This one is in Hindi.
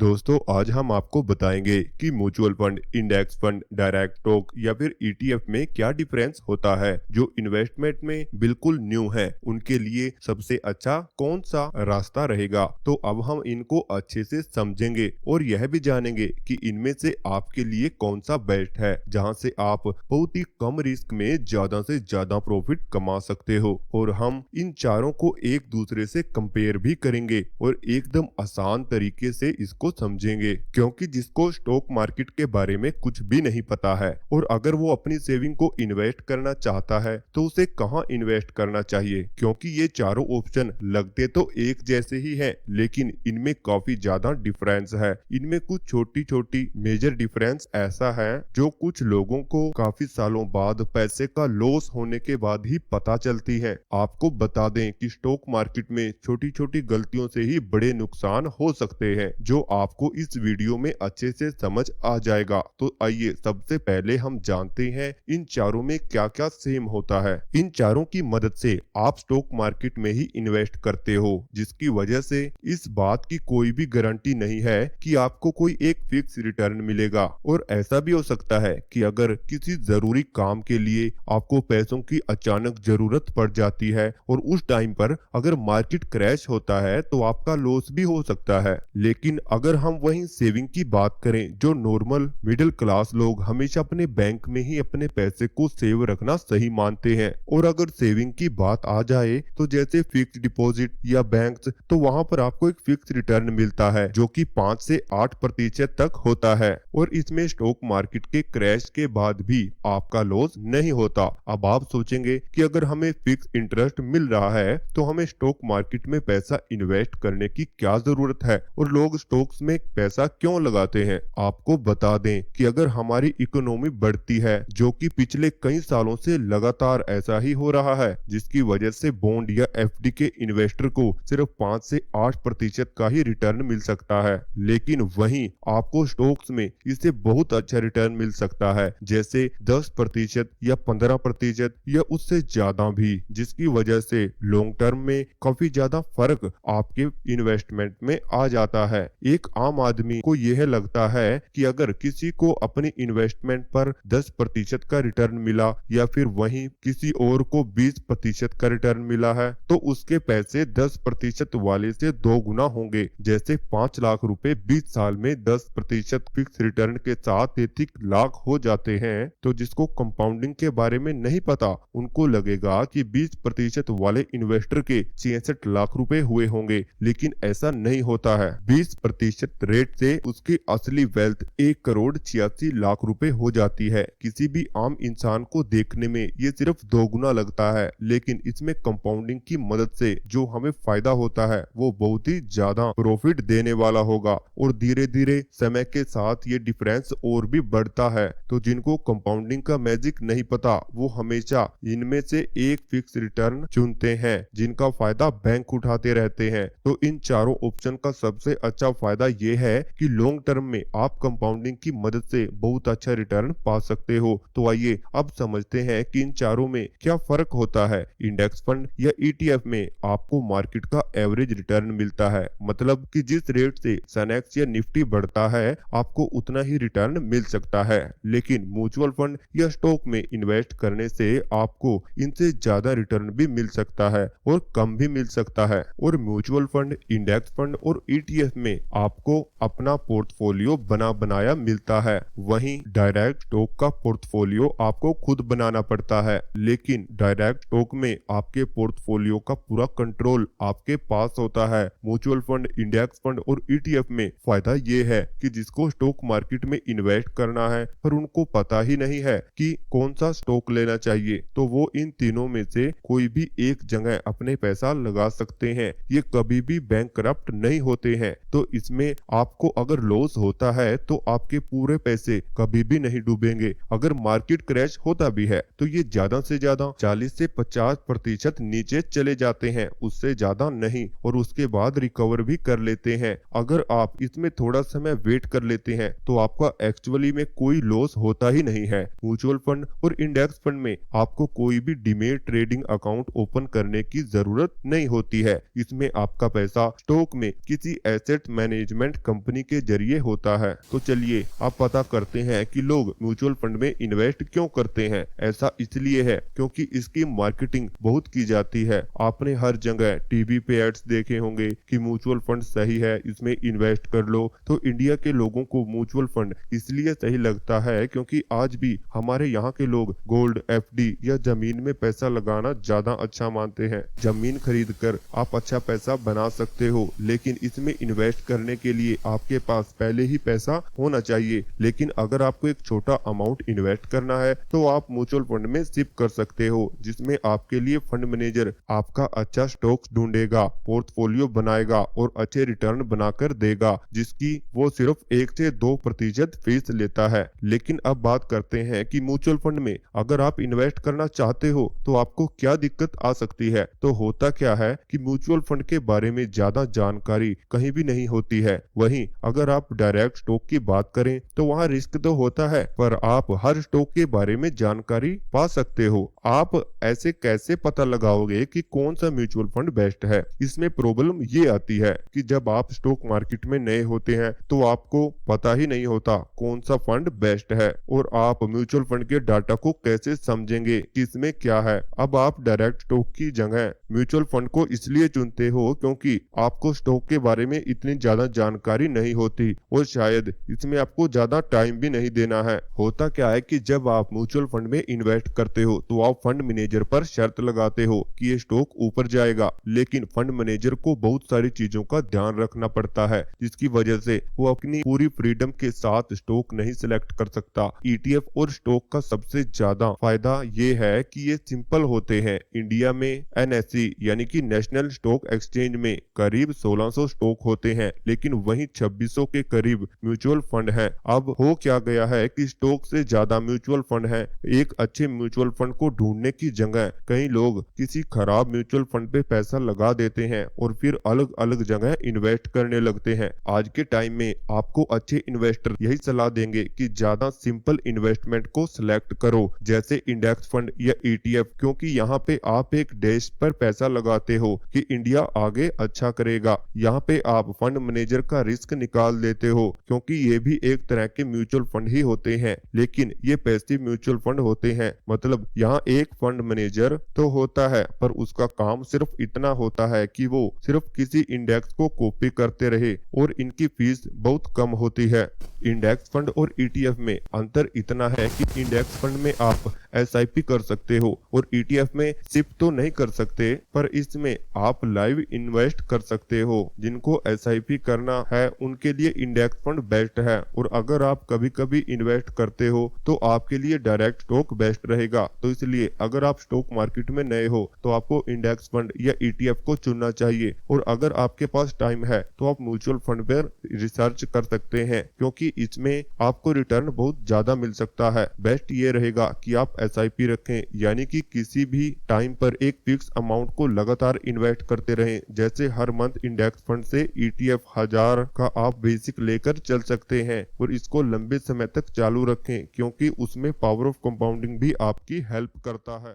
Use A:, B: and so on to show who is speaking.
A: दोस्तों आज हम आपको बताएंगे कि mutual fund, index fund, direct stock या फिर ईटीएफ में क्या डिफरेंस होता है। जो इन्वेस्टमेंट में बिल्कुल न्यू है उनके लिए सबसे अच्छा कौन सा रास्ता रहेगा। तो अब हम इनको अच्छे से समझेंगे और यह भी जानेंगे कि इनमें से आपके लिए कौन सा बेस्ट है, जहां से आप बहुत ही कम रिस्क में ज्यादा से ज्यादा प्रॉफिट कमा सकते हो। और हम इन चारों को एक दूसरे से कंपेयर भी करेंगे और एकदम आसान तरीके से इसको समझेंगे, क्योंकि जिसको स्टॉक मार्केट के बारे में कुछ भी नहीं पता है और अगर वो अपनी सेविंग को इन्वेस्ट करना चाहता है तो उसे कहां इन्वेस्ट करना चाहिए। क्योंकि ये चारों ऑप्शन लगते तो एक जैसे ही हैं, लेकिन इनमें काफी ज्यादा डिफरेंस है। इनमें कुछ छोटी छोटी मेजर डिफरेंस ऐसा है जो कुछ लोगों को काफी सालों बाद पैसे का लॉस होने के बाद ही पता चलती है। आपको बता दें कि स्टॉक मार्केट में छोटी छोटी गलतियों से ही बड़े नुकसान हो सकते हैं, जो आपको इस वीडियो में अच्छे से समझ आ जाएगा। तो आइए सबसे पहले हम जानते हैं इन चारों में क्या क्या सेम होता है। इन चारों की मदद से आप स्टॉक मार्केट में ही इन्वेस्ट करते हो, जिसकी वजह से इस बात की कोई भी गारंटी नहीं है कि आपको कोई एक फिक्स रिटर्न मिलेगा। और ऐसा भी हो सकता है कि अगर किसी जरूरी काम के लिए आपको पैसों की अचानक जरूरत पड़ जाती है और उस टाइम पर अगर मार्केट क्रैश होता है तो आपका लॉस भी हो सकता है। लेकिन अगर हम वहीं सेविंग की बात करें, जो नॉर्मल मिडिल क्लास लोग हमेशा अपने बैंक में ही अपने पैसे को सेव रखना सही मानते हैं। और अगर सेविंग की बात आ जाए तो जैसे फिक्स डिपॉजिट या बैंक्स, तो वहां पर आपको एक फिक्स रिटर्न मिलता है जो कि 5 से 8% तक होता है और इसमें स्टॉक मार्केट के क्रैश के बाद भी आपका लॉस नहीं होता। अब आप सोचेंगे कि अगर हमें फिक्स इंटरेस्ट मिल रहा है तो हमें स्टॉक मार्केट में पैसा इन्वेस्ट करने की क्या जरूरत है और लोग स्टॉक्स में पैसा क्यों लगाते हैं। आपको बता दें कि अगर हमारी इकोनॉमी बढ़ती है, जो कि पिछले कई सालों से लगातार ऐसा ही हो रहा है, जिसकी वजह से बॉन्ड या एफडी के इन्वेस्टर को सिर्फ 5 से 8% का ही रिटर्न मिल सकता है। लेकिन वहीं आपको स्टॉक्स में इससे बहुत अच्छा रिटर्न मिल सकता है, जैसे 10% या 15% या उससे ज्यादा भी, जिसकी वजह से लॉन्ग टर्म में काफी ज्यादा फर्क आपके इन्वेस्टमेंट में आ जाता है। एक आम आदमी को यह लगता है कि अगर किसी को अपनी इन्वेस्टमेंट पर 10% का रिटर्न मिला या फिर वहीं किसी और को 20% का रिटर्न मिला है तो उसके पैसे 10% वाले से 2 गुना होंगे। जैसे 5 लाख रुपए 20 साल में 10% फिक्स रिटर्न के साथ 33 लाख हो जाते हैं। तो जिसको कंपाउंडिंग के बारे में नहीं पता उनको लगेगा कि 20% वाले इन्वेस्टर के 66 लाख रुपए हुए होंगे, लेकिन ऐसा नहीं होता है। 20% रेट से उसकी असली वेल्थ 1,86,00,000 रुपए हो जाती है। किसी भी आम इंसान को देखने में ये सिर्फ 2 गुना लगता है, लेकिन इसमें कंपाउंडिंग की मदद से जो हमें फायदा होता है वो बहुत ही ज्यादा प्रॉफिट देने वाला होगा और धीरे धीरे समय के साथ ये डिफरेंस और भी बढ़ता है। तो जिनको कंपाउंडिंग का मैजिक नहीं पता वो हमेशा इनमें से एक फिक्स रिटर्न चुनते हैं, जिनका फायदा बैंक उठाते रहते हैं। तो इन चारों ऑप्शन का सबसे अच्छा फायदा ये है कि लॉन्ग टर्म में आप कंपाउंडिंग की मदद से बहुत अच्छा रिटर्न पा सकते हो। तो आइए अब समझते हैं कि इन चारों में क्या फर्क होता है। इंडेक्स फंड या ईटीएफ में आपको मार्केट का एवरेज रिटर्न मिलता है, मतलब कि जिस रेट से सेंसेक्स या निफ्टी बढ़ता है आपको उतना ही रिटर्न मिल सकता है। लेकिन म्यूचुअल फंड या स्टॉक में इन्वेस्ट करने से आपको इनसे ज्यादा रिटर्न भी मिल सकता है और कम भी मिल सकता है। और म्यूचुअल फंड, इंडेक्स फंड और ईटीएफ में आपको अपना पोर्टफोलियो बना बनाया मिलता है, वहीं डायरेक्ट स्टॉक का पोर्टफोलियो आपको खुद बनाना पड़ता है। लेकिन डायरेक्ट स्टॉक में आपके पोर्टफोलियो का पूरा कंट्रोल आपके पास होता है। म्यूचुअल फंड, इंडेक्स फंड और ईटीएफ में फायदा ये है कि जिसको स्टॉक मार्केट में इन्वेस्ट करना है पर उनको पता ही नहीं है कि कौन सा स्टॉक लेना चाहिए, तो वो इन तीनों में से कोई भी एक जगह अपने पैसा लगा सकते हैं। ये कभी भी बैंकरप्ट नहीं होते हैं। तो इसमें आपको अगर लॉस होता है तो आपके पूरे पैसे कभी भी नहीं डूबेंगे। अगर मार्केट क्रैश होता भी है तो ये ज्यादा से ज्यादा 40 से 50% नीचे चले जाते हैं, उससे ज्यादा नहीं, और उसके बाद रिकवर भी कर लेते हैं। अगर आप इसमें थोड़ा समय वेट कर लेते हैं तो आपका एक्चुअली में कोई लॉस होता ही नहीं है। म्यूचुअल फंड और इंडेक्स फंड में आपको कोई भी डीमेट ट्रेडिंग अकाउंट ओपन करने की जरूरत नहीं होती है। इसमें आपका पैसा स्टॉक में किसी एसेट मैनेजमेंट मैनेजमेंट कंपनी के जरिए होता है। तो चलिए आप पता करते हैं कि लोग म्यूचुअल फंड में इन्वेस्ट क्यों करते हैं। ऐसा इसलिए है क्योंकि इसकी मार्केटिंग बहुत की जाती है। आपने हर जगह टीवी पे एड्स देखे होंगे कि म्यूचुअल फंड सही है, इसमें इन्वेस्ट कर लो। तो इंडिया के लोगों को म्यूचुअल फंड इसलिए सही लगता है क्योंकि आज भी हमारे यहाँ के लोग गोल्ड, एफडी या जमीन में पैसा लगाना ज्यादा अच्छा मानते हैं। जमीन खरीद कर आप अच्छा पैसा बना सकते हो, लेकिन इसमें इन्वेस्ट करने के लिए आपके पास पहले ही पैसा होना चाहिए। लेकिन अगर आपको एक छोटा अमाउंट इन्वेस्ट करना है तो आप म्यूचुअल फंड में शिफ्ट कर सकते हो, जिसमें आपके लिए फंड मैनेजर आपका अच्छा स्टॉक्स ढूंढेगा, पोर्टफोलियो बनाएगा और अच्छे रिटर्न बनाकर देगा, जिसकी वो सिर्फ 1 से 2% फीस लेता है। लेकिन अब बात करते हैं कि म्यूचुअल फंड में अगर आप इन्वेस्ट करना चाहते हो तो आपको क्या दिक्कत आ सकती है। तो होता क्या है कि म्यूचुअल फंड के बारे में ज्यादा जानकारी कहीं भी नहीं होती है। वहीं अगर आप डायरेक्ट स्टॉक की बात करें तो वहाँ रिस्क तो होता है, पर आप हर स्टॉक के बारे में जानकारी पा सकते हो। आप ऐसे कैसे पता लगाओगे कि कौन सा म्यूचुअल फंड बेस्ट है। इसमें प्रॉब्लम ये आती है कि जब आप स्टॉक मार्केट में नए होते हैं तो आपको पता ही नहीं होता कौन सा फंड बेस्ट है, और आप म्यूचुअल फंड के डाटा को कैसे समझेंगे कि इसमें क्या है। अब आप डायरेक्ट स्टॉक की जगह म्यूचुअल फंड को इसलिए चुनते हो क्योंकि आपको स्टॉक के बारे में इतनी ज्यादा जानकारी नहीं होती और शायद इसमें आपको ज्यादा टाइम भी नहीं देना है। होता क्या है कि जब आप म्यूचुअल फंड में इन्वेस्ट करते हो तो आप फंड मैनेजर पर शर्त लगाते हो कि ये स्टॉक ऊपर जाएगा, लेकिन फंड मैनेजर को बहुत सारी चीजों का ध्यान रखना पड़ता है, जिसकी वजह से वो अपनी पूरी फ्रीडम के साथ स्टॉक नहीं सिलेक्ट कर सकता। ईटीएफ और स्टॉक का सबसे ज्यादा फायदा ये है कि ये सिंपल होते हैं। इंडिया में एनएसई यानी कि नेशनल स्टॉक एक्सचेंज में करीब 1600 स्टॉक होते हैं, लेकिन वहीं 2600 के करीब म्यूचुअल फंड हैं। अब हो क्या गया है कि स्टॉक से ज्यादा म्यूचुअल फंड हैं। एक अच्छे म्यूचुअल फंड को ढूंढने की जगह कई लोग किसी खराब म्यूचुअल फंड पे पैसा लगा देते हैं और फिर अलग अलग जगह इन्वेस्ट करने लगते हैं। आज के टाइम में आपको अच्छे इन्वेस्टर यही सलाह देंगे कि ज्यादा सिंपल इन्वेस्टमेंट को सिलेक्ट करो, जैसे इंडेक्स फंड या ईटीएफ, क्योंकि यहाँ पे आप एक देश पर पैसा लगाते हो कि इंडिया आगे अच्छा करेगा। यहाँ पे आप फंड मैनेजर का रिस्क निकाल देते हो, क्योंकि ये भी एक तरह के म्यूचुअल फंड ही होते हैं, लेकिन ये पैसिव म्यूचुअल फंड होते हैं। मतलब यहाँ एक फंड मैनेजर तो होता है, पर उसका काम सिर्फ इतना होता है कि वो सिर्फ किसी इंडेक्स को कॉपी करते रहे और इनकी फीस बहुत कम होती है। इंडेक्स फंड और ईटीएफ में अंतर इतना है कि इंडेक्स फंड में आप एसआईपी कर सकते हो और ईटीएफ में शिफ्ट तो नहीं कर सकते, पर इसमें आप लाइव इन्वेस्ट कर सकते हो। जिनको एसआईपी करना है उनके लिए इंडेक्स फंड बेस्ट है, और अगर आप कभी कभी इन्वेस्ट करते हो तो आपके लिए डायरेक्ट स्टॉक बेस्ट रहेगा। तो इसलिए अगर आप स्टॉक मार्केट में नए हो तो आपको इंडेक्स फंड या ईटीएफ को चुनना चाहिए, और अगर आपके पास टाइम है तो आप म्यूचुअल फंड पर रिसर्च कर सकते हैं, क्योंकि इसमें आपको रिटर्न बहुत ज्यादा मिल सकता है। बेस्ट ये रहेगा कि आप एसआईपी रखें, यानी कि किसी भी टाइम पर एक फिक्स अमाउंट को लगातार इन्वेस्ट करते रहें। जैसे हर मंथ इंडेक्स फंड से ईटीएफ 1000 का आप बेसिक लेकर चल सकते हैं, और इसको लंबे समय तक चालू रखें, क्योंकि उसमें पावर ऑफ कंपाउंडिंग भी आपकी हेल्प करता है।